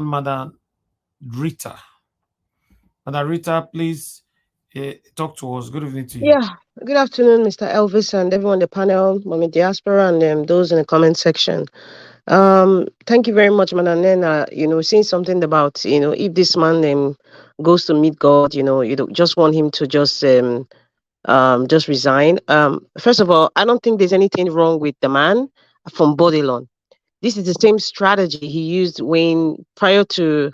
on Madam Rita. Madam Rita, please talk to us. Good evening to you. Yeah, good afternoon, Mr. Elvis, and everyone on the panel, Mommy Diaspora, and those in the comment section. Thank you very much, man. And then, saying something about, if this man goes to meet God, you don't just want him to just resign. First of all, I don't think there's anything wrong with the man from Bodilon. This is the same strategy he used when prior to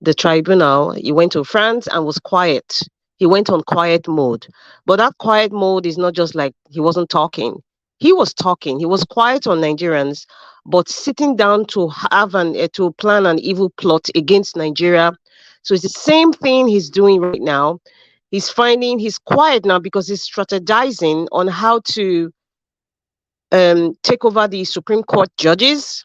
the tribunal. He went to France and was quiet. He went on quiet mode. But that quiet mode is not just like he wasn't talking. He was talking. He was quiet on Nigerians, but sitting down to have to plan an evil plot against Nigeria. So it's the same thing he's doing right now. He's quiet now because he's strategizing on how to take over the Supreme Court judges.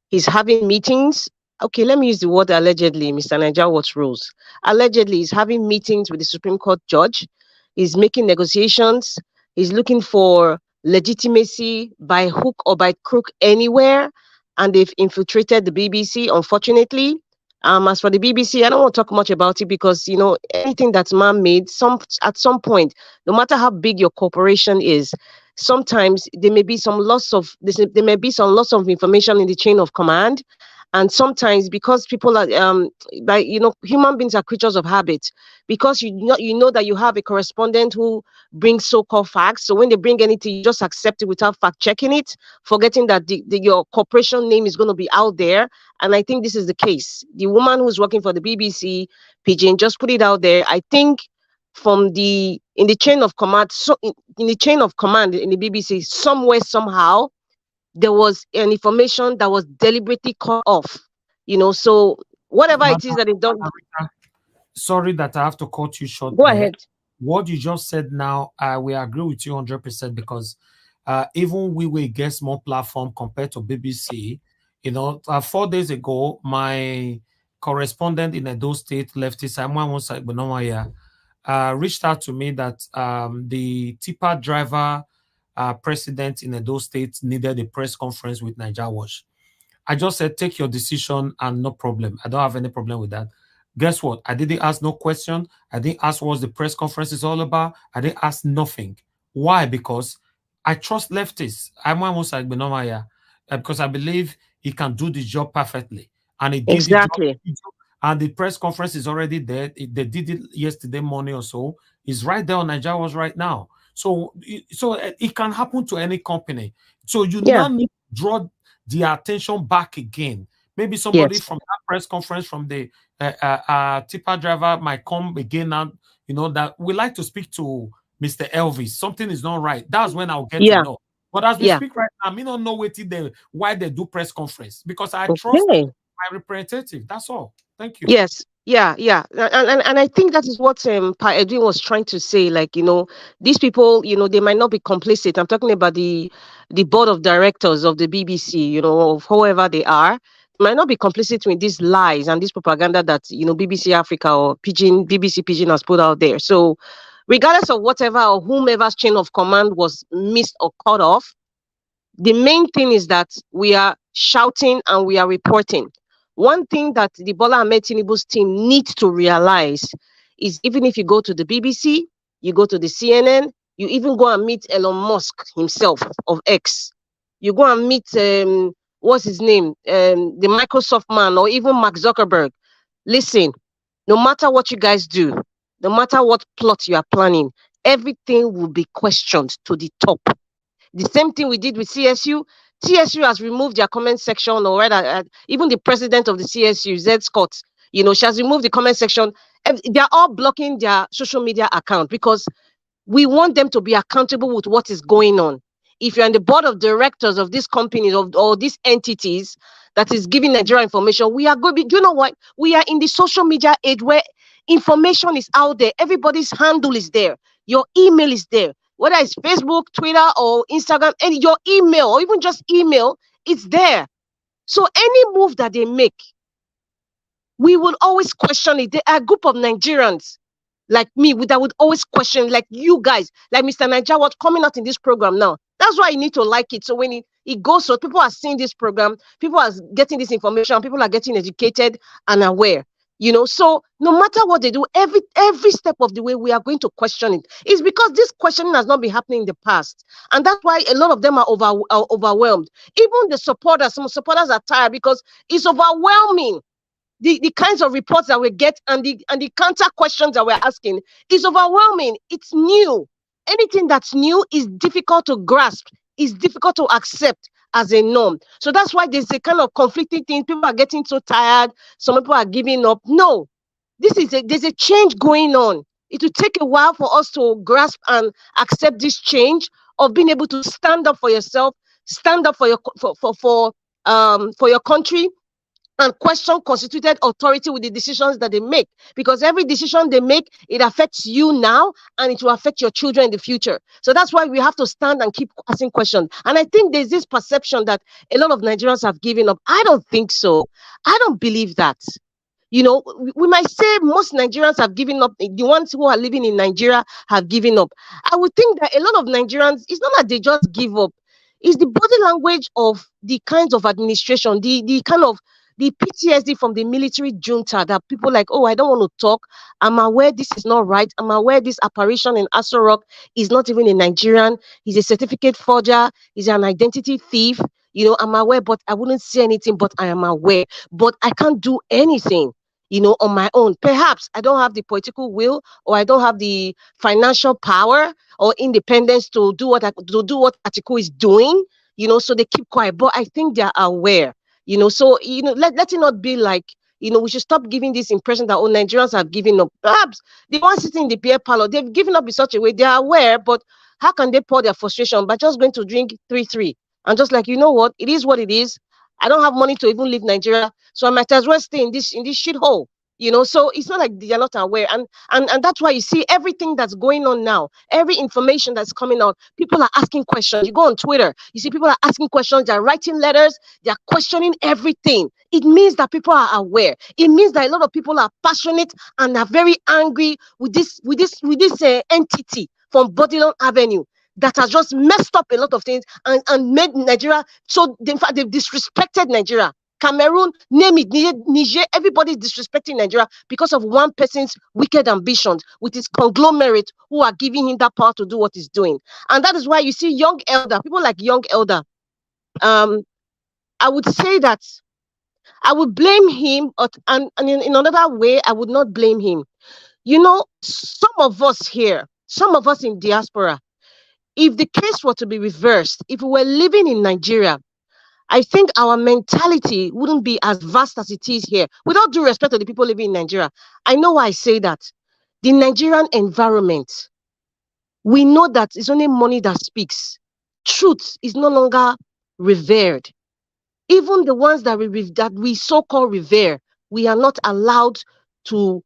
He's having meetings. Okay, let me use the word allegedly, Mr. NAIJA, what's rules? Allegedly, he's having meetings with the Supreme Court judge. He's making negotiations. He's looking for legitimacy by hook or by crook anywhere. And they've infiltrated the BBC, unfortunately. As for the BBC, I don't want to talk much about it because, anything that's man-made, at some point, no matter how big your corporation is, sometimes there may be some loss of information in the chain of command. And sometimes because people are, human beings are creatures of habit. Because you know that you have a correspondent who brings so-called facts. So when they bring anything, you just accept it without fact-checking it, forgetting that your corporation name is going to be out there. And I think this is the case. The woman who's working for the BBC, Pigeon, just put it out there. I think in the chain of command, in the chain of command in the BBC, somewhere, somehow, there was an information that was deliberately cut off, so whatever it is that they don't. Sorry that I have to cut you short. Go ahead. What you just said now, we agree with you 100% because even we will get small platform compared to BBC. 4 days ago, my correspondent in Edo State, leftist reached out to me that the tipper driver president in Edo State needed a press conference with NWATCH. I just said, take your decision and no problem. I don't have any problem with that. Guess what? I didn't ask no question. I didn't ask what the press conference is all about. I didn't ask nothing. Why? Because I trust leftists. Because I believe he can do the job perfectly. And he did exactly. The job, and the press conference is already there. They did it yesterday morning or so. It's right there on NWATCH right now. So it can happen to any company. So you now need to draw the attention back again. Maybe somebody from that press conference from the tipper driver might come again and, that we like to speak to Mr. Elvis. Something is not right. That's when I'll get to know. But as we speak right now, I don't know why they do press conference because I trust my representative. That's all. Thank you. Yes. Yeah. And I think that is what Pa Edwin was trying to say. These people, they might not be complicit. I'm talking about the board of directors of the BBC, of whoever they are, might not be complicit with these lies and this propaganda that, BBC Africa or BBC Pigeon has put out there. So regardless of whatever or whomever's chain of command was missed or cut off, the main thing is that we are shouting and we are reporting. One thing that the Bola Ahmed Tinubu's team needs to realize is even if you go to the BBC, you go to the CNN, you even go and meet Elon Musk himself of X. You go and meet, what's his name, the Microsoft man, or even Mark Zuckerberg. Listen, no matter what you guys do, no matter what plot you are planning, everything will be questioned to the top. The same thing we did with CSU. CSU has removed their comment section, or rather, even the president of the CSU, Zed Scott, she has removed the comment section. They're all blocking their social media account because we want them to be accountable with what is going on. If you're on the board of directors of these companies or these entities that is giving Nigeria information, we are going to be, you know what? We are in the social media age where information is out there. Everybody's handle is there. Your email is there. Whether it's Facebook, Twitter, or Instagram, and your email, or even just email, it's there. So any move that they make, we will always question it. There are a group of Nigerians like me that would always question, like you guys, like Mr. NAIJA, what's coming out in this program now. That's why you need to like it. So when It goes so people are seeing this program, people are getting this information, people are getting educated and aware. So no matter what they do, every step of the way, we are going to question it. It's because this questioning has not been happening in the past, and that's why a lot of them are overwhelmed. Even the supporters, some supporters are tired because it's overwhelming. The kinds of reports that we get and the counter questions that we're asking is overwhelming. It's new. Anything that's new is difficult to grasp, is difficult to accept as a norm. So that's why there's a kind of conflicting thing. People are getting so tired. Some people are giving up. No, there's a change going on. It will take a while for us to grasp and accept this change of being able to stand up for yourself, stand up for your country, and question constituted authority with the decisions that they make, because every decision they make, it affects you now and it will affect your children in the future. So that's why we have to stand and keep asking questions. And I think there's this perception that a lot of Nigerians have given up. I don't think so. I don't believe that. We might say most Nigerians have given up. The ones who are living in Nigeria have given up. I would think that a lot of Nigerians, it's not that they just give up. It's the body language of the kinds of administration, the kind of the PTSD from the military junta, that people like, oh, I don't want to talk. I'm aware this is not right. I'm aware this apparition in Aso Rock is not even a Nigerian. He's a certificate forger. He's an identity thief. I'm aware, but I wouldn't say anything, but I am aware. But I can't do anything, on my own. Perhaps I don't have the political will, or I don't have the financial power or independence to do what Atiku is doing, so they keep quiet. But I think they are aware. So let it not be like, we should stop giving this impression that Nigerians have given up. Perhaps the ones sitting in the beer parlor, they've given up in such a way, they are aware, but how can they pour their frustration by just going to drink 3-3 and just like, what, it is what it is. I don't have money to even leave Nigeria, so I might as well stay in this shithole. So it's not like they're not aware, and that's why you see everything that's going on now, every information that's coming out, people are asking questions. You go on Twitter, you see people are asking questions, they're writing letters, they're questioning everything. It means that people are aware. It means that a lot of people are passionate and are very angry with this entity from Bodilon Avenue that has just messed up a lot of things and made Nigeria, so in fact they've disrespected Nigeria. Cameroon, name it, Niger, everybody's disrespecting Nigeria because of one person's wicked ambitions with his conglomerate who are giving him that power to do what he's doing. And that is why you see young elder, people like young elder. I would say that I would blame him, and in another way, I would not blame him. Some of us here, some of us in diaspora, if the case were to be reversed, if we were living in Nigeria, I think our mentality wouldn't be as vast as it is here. With all due respect to the people living in Nigeria, I know why I say that. The Nigerian environment, we know that it's only money that speaks. Truth is no longer revered. Even the ones that we so-called revere, we are not allowed to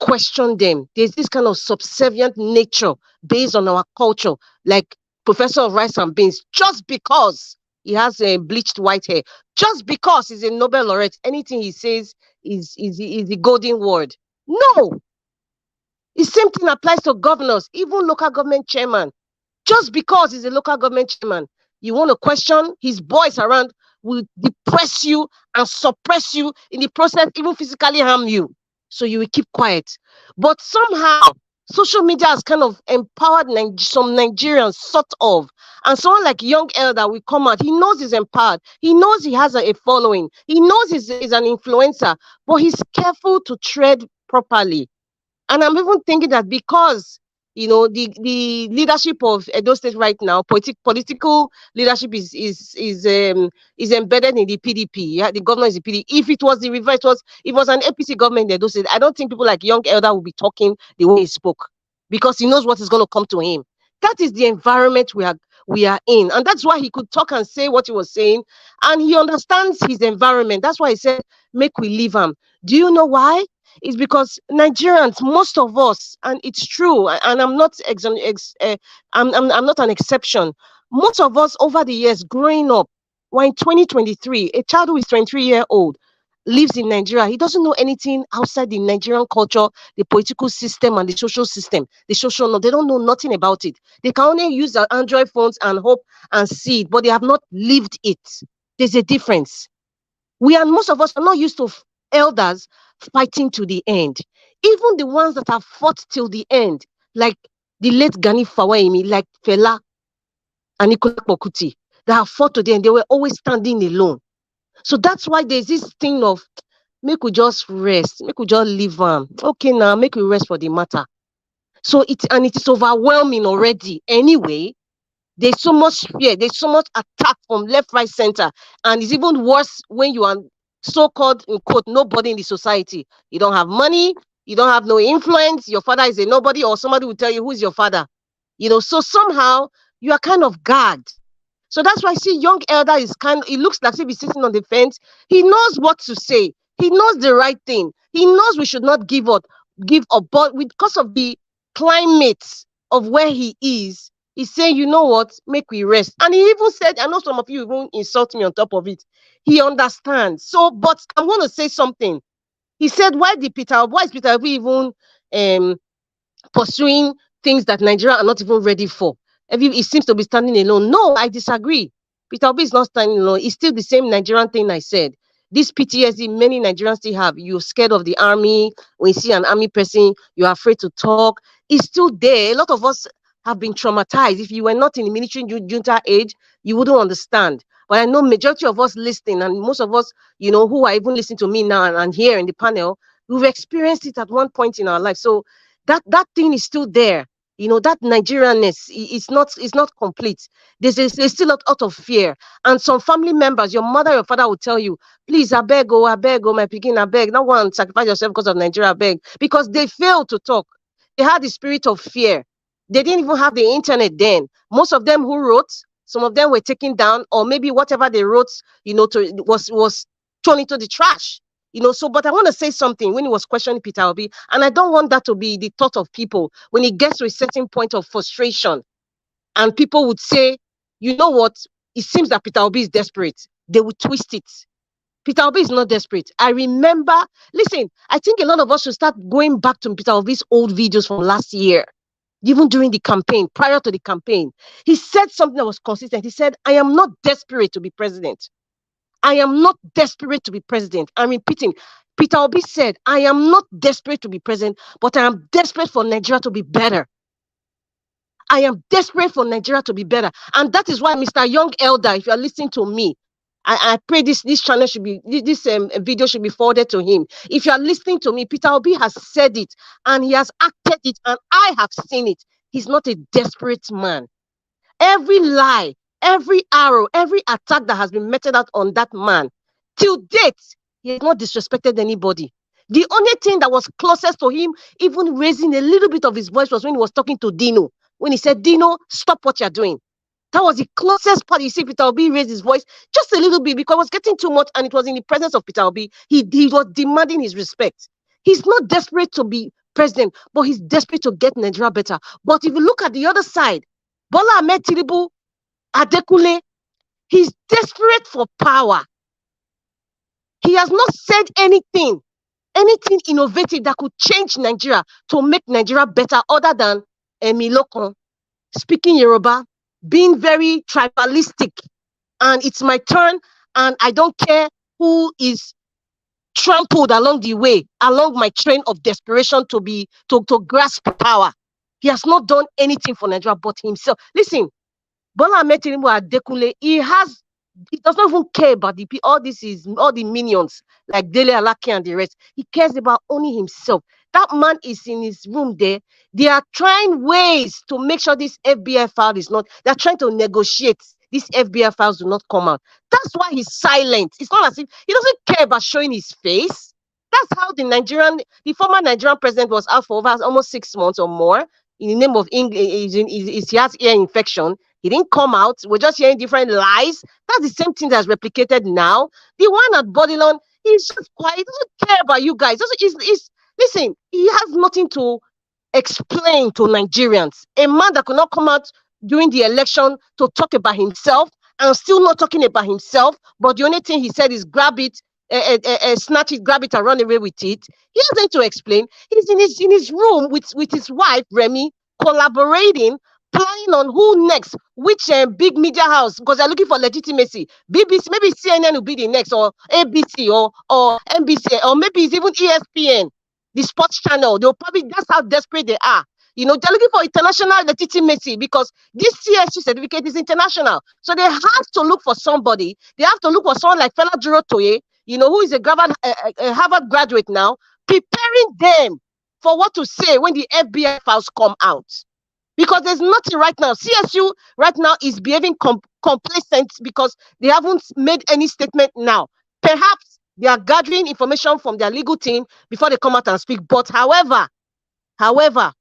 question them. There's this kind of subservient nature based on our culture, like Professor of Rice and Beans, just because he has a bleached white hair, just because he's a Nobel laureate, anything he says is the golden word. No. The same thing applies to governors, even local government chairman. Just because he's a local government chairman, you want to question, his boys around will depress you and suppress you, in the process, even physically harm you. So you will keep quiet. But somehow, social media has kind of empowered some Nigerians, sort of. And someone like Young Elder will come out. He knows he's empowered. He knows he has a following. He knows he's an influencer. But he's careful to tread properly. And I'm even thinking that because, the leadership of Edo State right now, political leadership is embedded in the PDP. Yeah, the government is the PDP. If it was the reverse, it was an APC government in Edo State, I don't think people like Young Elder will be talking the way he spoke, because he knows what is going to come to him. That is the environment we are in, and that's why he could talk and say what he was saying, and he understands his environment. That's why he said, "Make we leave him." Do you know why? It's because Nigerians, most of us, and it's true, and I'm not I'm not an exception. Most of us over the years growing up, we're in 2023, a child who is 23-year-old, lives in Nigeria. He doesn't know anything outside the Nigerian culture, the political system, and the social system. The social, no, they don't know nothing about it. They can only use their Android phones and hope and see it, but they have not lived it. There's a difference. Most of us are not used to elders fighting to the end. Even the ones that have fought till the end, like the late Gani Fawehinmi, like Fela and Anikulapo Kuti, that have fought to the end, they were always standing alone. So that's why there's this thing of, make we just rest, make we just leave on. Okay, now make we rest for the matter. So it is overwhelming already. Anyway, there's so much fear, there's so much attack from left, right, center, and it's even worse when you are so-called, in quote, nobody in the society. You don't have money, you don't have no influence, your father is a nobody, or somebody will tell you who's your father. So somehow you are kind of guard. So that's why I see young elder is it looks like if he's sitting on the fence. He knows what to say. He knows the right thing. He knows we should not give up, but because of the climate of where he is, he's saying, you know what, make we rest. And he even said, I know some of you even insult me on top of it. He understands. So, but I'm going to say something. He said, why is Peter Obi even pursuing things that Nigeria are not even ready for? He seems to be standing alone. No, I disagree. Peter Obi is not standing alone. It's still the same Nigerian thing I said. This PTSD, many Nigerians still have. You're scared of the army. When you see an army person, you're afraid to talk. It's still there. A lot of us have been traumatized. If you were not in the military junta age, you wouldn't understand. But I know majority of us listening, and most of us, who are even listening to me now and here in the panel, we've experienced it at one point in our life. So that thing is still there. That Nigerianness is not complete. There's still a lot of fear. And some family members, your mother, your father will tell you, please, I beg, my pikin, I beg. Not one, sacrifice yourself because of Nigeria, I beg. Because they failed to talk. They had the spirit of fear. They didn't even have the internet then. Most of them who wrote, some of them were taken down, or maybe whatever they wrote, was thrown into the trash. But I want to say something when he was questioning Peter Obi, and I don't want that to be the thought of people when it gets to a certain point of frustration, and people would say, you know what, it seems that Peter Obi is desperate. They would twist it. Peter Obi is not desperate. I remember, listen, I think a lot of us should start going back to Peter Obi's old videos from last year, even during the campaign, prior to the campaign. He said something that was consistent. He said, I am not desperate to be president. I am not desperate to be president. I'm repeating. Peter Obi said, I am not desperate to be president, but I am desperate for Nigeria to be better. I am desperate for Nigeria to be better. And that is why, Mr. Young Elder, if you are listening to me, I pray this channel should be, this video should be forwarded to him. If you are listening to me, Peter Obi has said it, and he has acted it, and I have seen it. He's not a desperate man. Every lie, every arrow, every attack that has been meted out on that man, till date, he has not disrespected anybody. The only thing that was closest to him, even raising a little bit of his voice, was when he was talking to Dino. When he said, Dino, stop what you're doing. That was the closest part. You see, Peter Obi raised his voice just a little bit because it was getting too much, and it was in the presence of Peter Obi. He was demanding his respect. He's not desperate to be president, but he's desperate to get Nigeria better. But if you look at the other side, Bola Ahmed Tinubu, Adekunle, he's desperate for power. He has not said anything innovative that could change Nigeria to make Nigeria better, other than Emilokon, speaking Yoruba, being very tribalistic, and it's my turn, and I don't care who is trampled along the way, along my train of desperation to grasp power. He has not done anything for Nigeria but himself. Listen, Bola Ahmed Tinubu Adekunle, he does not even care about all the minions like Dele Alaki and the rest. He cares about only himself. That man is in his room there. They are trying ways to make sure this FBI file is not. They're trying to negotiate. These FBI files do not come out. That's why he's silent. It's not as if he doesn't care about showing his face. That's how the former Nigerian president was out for over almost 6 months or more in the name of English. He has ear infection. He didn't come out. We're just hearing different lies. That's the same thing that's replicated now. The one at Bodilon, he's just quiet. He doesn't care about you guys. Listen, he has nothing to explain to Nigerians. A man that could not come out during the election to talk about himself, and still not talking about himself, but the only thing he said is grab it, snatch it, grab it, and run away with it. He has nothing to explain. He's in his room with his wife Remy, collaborating, planning on who next, which big media house, because they're looking for legitimacy. BBC, maybe CNN will be the next, or ABC, or NBC, or maybe it's even ESPN, the sports channel. They'll probably, that's how desperate they are. You know, they're looking for international legitimacy because this CSU certificate is international. So they have to look for somebody. They have to look for someone like Fela Durotoye, you know, who is a Harvard graduate now, preparing them for what to say when the FBI files come out. Because there's nothing right now. CSU right now is behaving complacent because they haven't made any statement now. Perhaps they are gathering information from their legal team before they come out and speak. But however,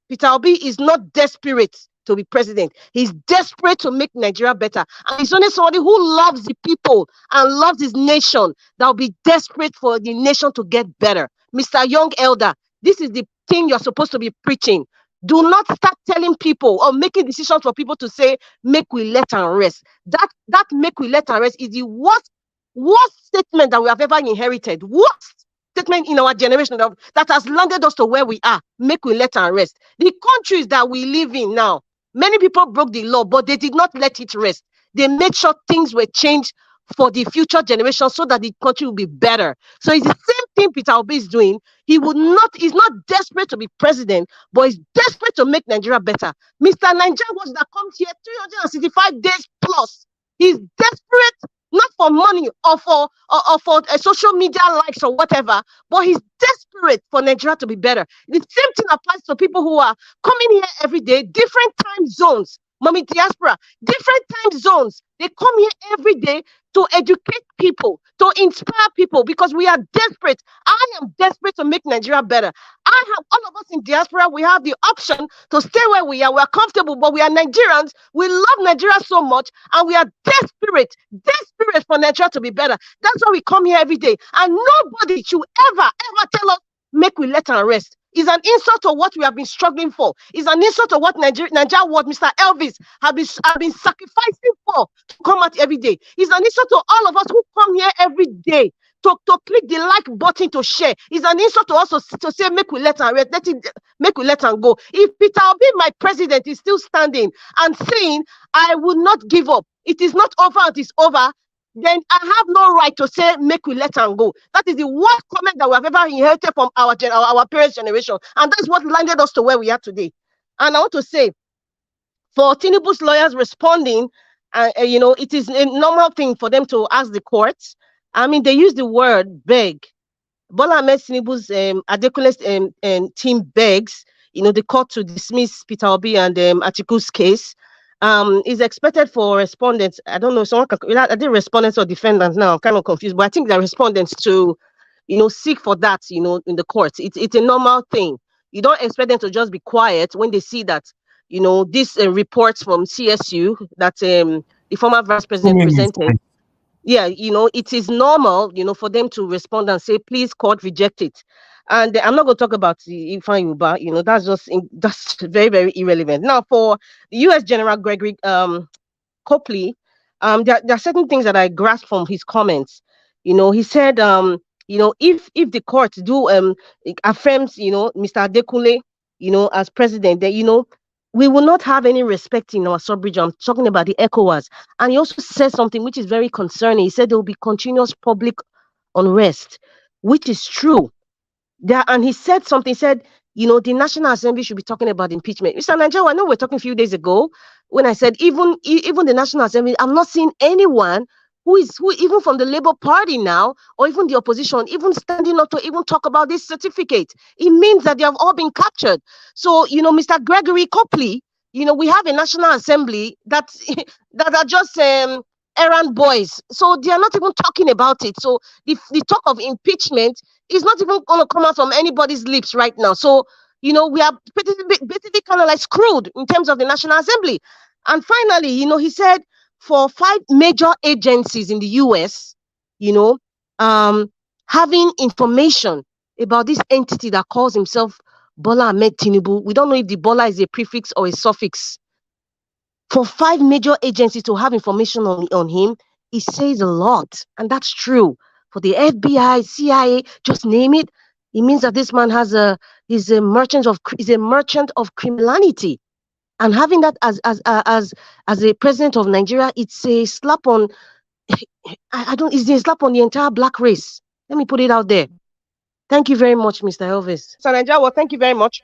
Peter Obi is not desperate to be president. He's desperate to make Nigeria better. And he's only somebody who loves the people and loves his nation that will be desperate for the nation to get better. Mr. Young Elder, this is the thing you're supposed to be preaching. Do not start telling people or making decisions for people to say, make we let and rest. That make we let and rest is the worst statement that we have ever inherited. Worst statement in our generation that has landed us to where we are. Make we let and rest. The countries that we live in now, many people broke the law, but they did not let it rest. They made sure things were changed for the future generation so that the country will be better. So it's the same thing Peter Obi is doing. He's not desperate to be president, but he's desperate to make Nigeria better. Mr. Nigeria Watch that comes here 365 days plus. He's desperate not for money or for social media likes or whatever, but he's desperate for Nigeria to be better. The same thing applies to people who are coming here every day, different time zones. Mommy diaspora, different time zones. They come here every day to educate people, to inspire people, because we are desperate. I am desperate to make Nigeria better. All of us in diaspora, we have the option to stay where we are. We are comfortable, but we are Nigerians. We love Nigeria so much, and we are desperate for Nigeria to be better. That's why we come here every day. And nobody should ever tell us, make we let and rest. It's an insult to what we have been struggling for. It's an insult to what Nigeria, what Mr. Elvis have been sacrificing for to come out every day. It's an insult to all of us who come here every day to click the like button to share. It's an insult to us to say make we let and rest, make we let and go. If Peter Obi, my president, is still standing and saying I will not give up, it is not over, it is over, then I have no right to say make we let and go. That is the worst comment that we have ever inherited from our parents' generation, and that's what landed us to where we are today. And I want to say, for Tinubu's lawyers responding, it is a normal thing for them to ask the courts. I mean, they use the word beg. Bola Ahmed Tinubu's Adekule's team begs, the court to dismiss Peter Obi and Atiku's case. Is expected for respondents. I don't know, I did respondents or defendants now. I'm kind of confused, but I think the respondents to, seek for that, in the courts. It's a normal thing. You don't expect them to just be quiet when they see that, this reports from CSU that the former vice president presented. Yeah, it is normal, for them to respond and say, please, court, reject it. And I'm not going to talk about Ifeanyi Ubah, that's very, very irrelevant. Now, for the U.S. General Gregory Copley, there are certain things that I grasped from his comments. He said, if the court do affirms, Mr. Adekule, as president, that, we will not have any respect in our sub-region. I'm talking about the ECOWAS. And he also said something which is very concerning. He said there will be continuous public unrest, which is true. And he said something, he said, the National Assembly should be talking about impeachment. Mr. Nigeria, I know we're talking a few days ago when I said even the National Assembly, I'm not seeing anyone who even from the Labour Party now, or even the opposition, even standing up to even talk about this certificate. It means that they have all been captured. So, Mr. Gregory Copley, we have a National Assembly that are just errand boys. So they are not even talking about it. So the talk of impeachment is not even going to come out from anybody's lips right now. So, we are basically kind of like screwed in terms of the National Assembly. And finally, he said for 5 major agencies in the US, having information about this entity that calls himself Bola Ahmed Tinubu. We don't know if the Bola is a prefix or a suffix. For 5 major agencies to have information on him, it says a lot. And that's true. for the FBI, CIA, just name it. It means that this man is a merchant of criminality. And having that as a president of Nigeria, it's a slap on it's a slap on the entire black race. Let me put it out there. Thank you very much, Mr. Elvis. Sananja, well, thank you very much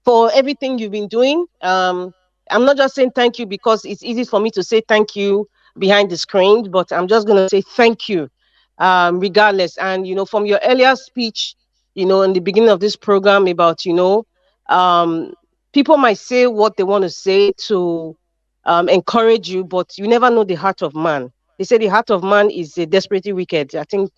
for everything you've been doing. I'm not just saying thank you because it's easy for me to say thank you behind the screen, but I'm just going to say thank you regardless. And, from your earlier speech, in the beginning of this program about, people might say what they want to say to encourage you, but you never know the heart of man. They say the heart of man is desperately wicked. I think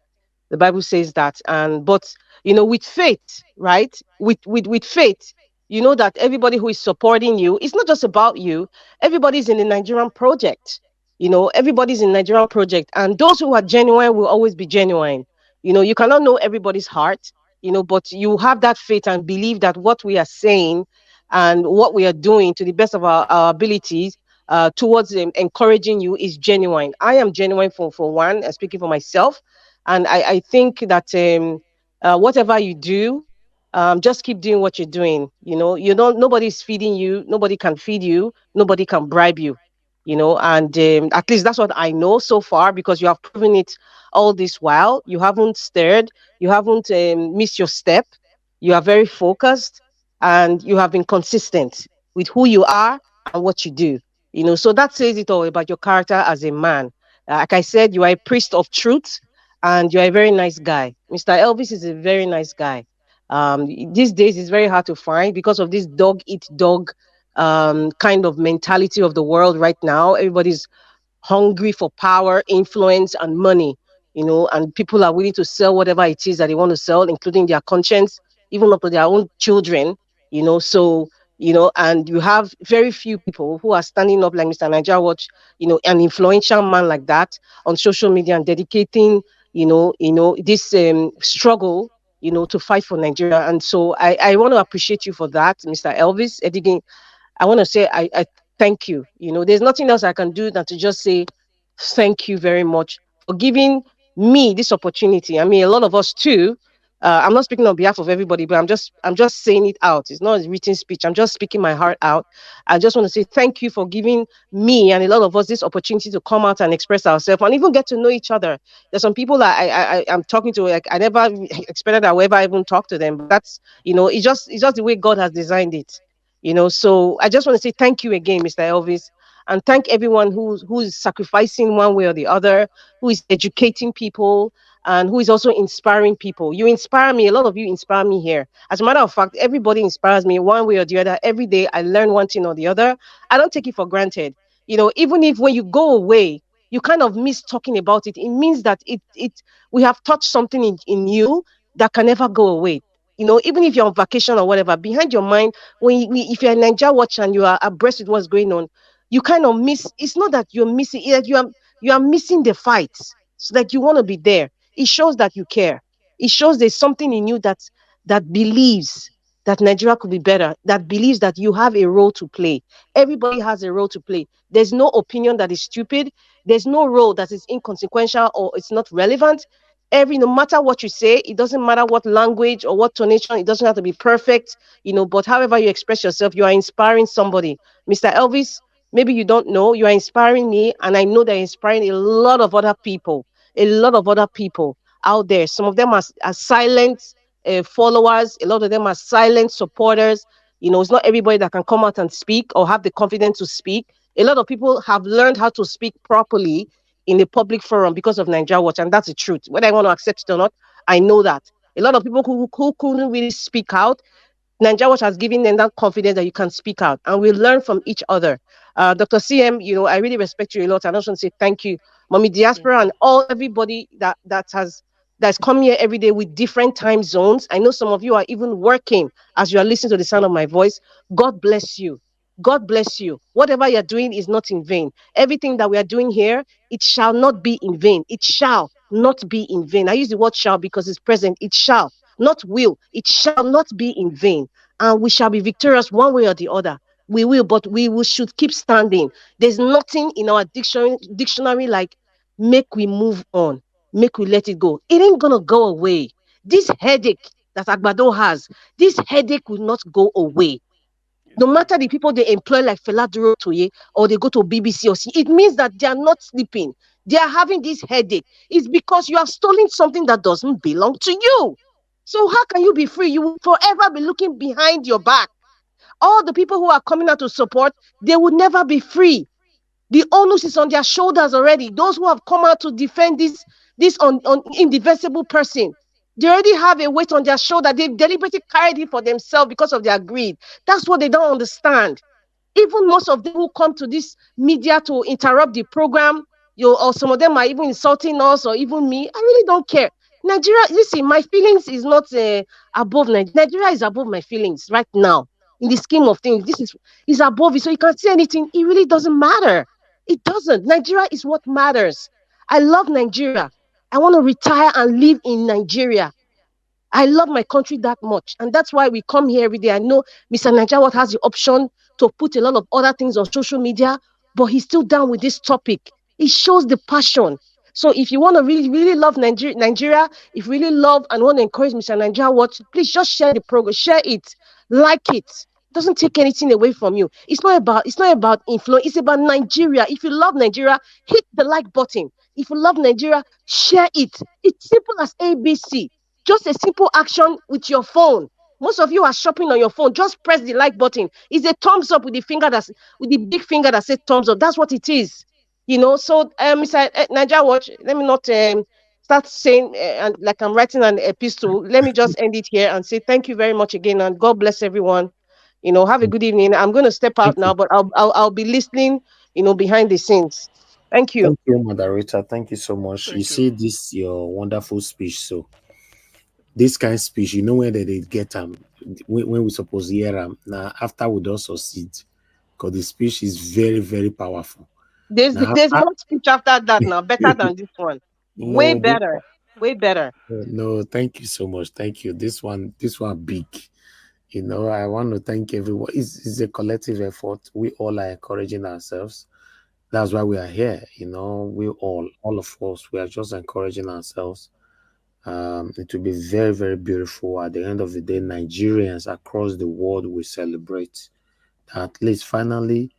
the Bible says that. And but with faith, right? With faith, that everybody who is supporting you, it's not just about you. Everybody's in the Nigerian project. Everybody's in Nigerian project, and those who are genuine will always be genuine. You cannot know everybody's heart, but you have that faith and believe that what we are saying and what we are doing to the best of our abilities towards encouraging you is genuine. I am genuine for one, speaking for myself. And I think that whatever you do, just keep doing what you're doing. Nobody's feeding you, nobody can feed you, nobody can bribe you. And at least that's what I know so far, because you have proven it all this while. You haven't stirred, you haven't missed your step. You are very focused, and you have been consistent with who you are and what you do. So that says it all about your character as a man. Like I said, you are a priest of truth, and you're a very nice guy. Mr. Elvis is a very nice guy. These days it's very hard to find because of this dog eat dog kind of mentality of the world right now. Everybody's hungry for power, influence, and money, and people are willing to sell whatever it is that they want to sell, including their conscience, even up to their own children, so, and you have very few people who are standing up like Mr. NAIJA, an influential man like that on social media and dedicating, this struggle, to fight for Nigeria. And so I want to appreciate you for that, Mr. Elvis Edigin. I want to say I thank you. There's nothing else I can do than to just say thank you very much for giving me this opportunity. I mean, a lot of us too. I'm not speaking on behalf of everybody, but I'm just saying it out. It's not a written speech. I'm just speaking my heart out. I just want to say thank you for giving me and a lot of us this opportunity to come out and express ourselves and even get to know each other. There's some people that I'm talking to, like I never expected I would ever even talk to them. But that's it's just the way God has designed it. So I just want to say thank you again, Mr. Elvis, and thank everyone who's sacrificing one way or the other, who is educating people, and who is also inspiring people. You inspire me. A lot of you inspire me here. As a matter of fact, everybody inspires me one way or the other. Every day I learn one thing or the other. I don't take it for granted. Even if when you go away, you kind of miss talking about it. It means that we have touched something in you that can never go away. Even if you're on vacation or whatever, behind your mind, if you're a Nigeria watch and you are abreast with what's going on, you kind of miss. It's not that you're missing, it's that you are missing the fights. So that you want to be there. It shows that you care. It shows there's something in you that believes that Nigeria could be better, that believes that you have a role to play. Everybody has a role to play. There's no opinion that is stupid. There's no role that is inconsequential or it's not relevant. No matter what you say, it doesn't matter what language or what tonation, it doesn't have to be perfect, but however you express yourself, you are inspiring somebody. Mr. Elvis, maybe you don't know, you are inspiring me, and I know they're inspiring a lot of other people out there. Some of them are silent followers. A lot of them are silent supporters. It's not everybody that can come out and speak or have the confidence to speak. A lot of people have learned how to speak properly in the public forum because of Nigeria Watch, and that's the truth. Whether I want to accept it or not, I know that. A lot of people who couldn't really speak out, Nigeria Watch has given them that confidence that you can speak out, and we learn from each other. Dr. CM, I really respect you a lot. I just want to say thank you, Mommy Diaspora, and everybody that's come here every day with different time zones. I know some of you are even working as you are listening to the sound of my voice. God bless you. God bless you. Whatever you're doing is not in vain. Everything that we are doing here, it shall not be in vain. It shall not be in vain. I use the word shall because it's present. It shall, not will. It shall not be in vain. And we shall be victorious one way or the other. We will, but should keep standing. There's nothing in our dictionary like make we move on. make we let it go. It ain't gonna go away. This headache that Agbado has, this headache will not go away. No matter the people they employ like Fela Toye or they go to BBC or see, it means that they are not sleeping. They are having this headache. It's because you have stolen something that doesn't belong to you. So how can you be free? You will forever be looking behind your back. All the people who are coming out to support, they will never be free. The onus is on their shoulders already. Those who have come out to defend this indefensible person, they already have a weight on their shoulder. They've deliberately carried it for themselves because of their greed. That's what they don't understand. Even most of them who come to this media to interrupt the program, or some of them are even insulting us or even me. I really don't care. Nigeria, listen, my feelings is not above Nigeria. Nigeria is above my feelings right now. In the scheme of things, this is above it. So you can't say anything. It really doesn't matter. It doesn't. Nigeria is what matters. I love Nigeria. I want to retire and live in Nigeria. I love my country that much. And that's why we come here every day. I know Mr. Nigeria has the option to put a lot of other things on social media, but he's still down with this topic. It shows the passion. So if you want to really, really love Nigeria, if you really love and want to encourage Mr. Nigeria watch, please just share the program, share it, like it. It doesn't take anything away from you. It's not about influence, it's about Nigeria. If you love Nigeria, hit the like button. If you love Nigeria, share it. It's simple as ABC. Just a simple action with your phone. Most of you are shopping on your phone. Just press the like button. It's a thumbs up with the big finger that says thumbs up. That's what it is. So Mr. Nigeria Watch, let me not start saying and like I'm writing an epistle. Let me just end it here and say thank you very much again and God bless everyone. Have a good evening. I'm going to step out Thank now, you. but I'll be listening, behind the scenes. Thank you. Thank you, Rita. Thank you so much. You Thank you. see this your wonderful speech. So this kind of speech, you know where they get them when we suppose hear them. Now after we don't succeed, because the speech is very, very powerful. There's Now there's more speech after that now, better than this one. Way no, this better. Way better. no, thank you so much. Thank you. This one big. I want to thank everyone. It's a collective effort. We all are encouraging ourselves. That's why we are here. We all of us, we are just encouraging ourselves. It will be very, very beautiful. At the end of the day, Nigerians across the world will celebrate that at least finally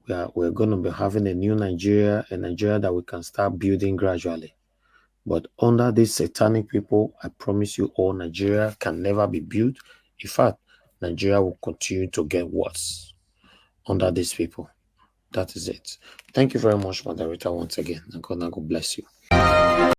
we're going to be having a new Nigeria, a Nigeria that we can start building gradually. But under these satanic people, I promise you all, Nigeria can never be built. In fact, Nigeria will continue to get worse under these people. That is it. Thank you very much, Moderator, once again. And God bless you.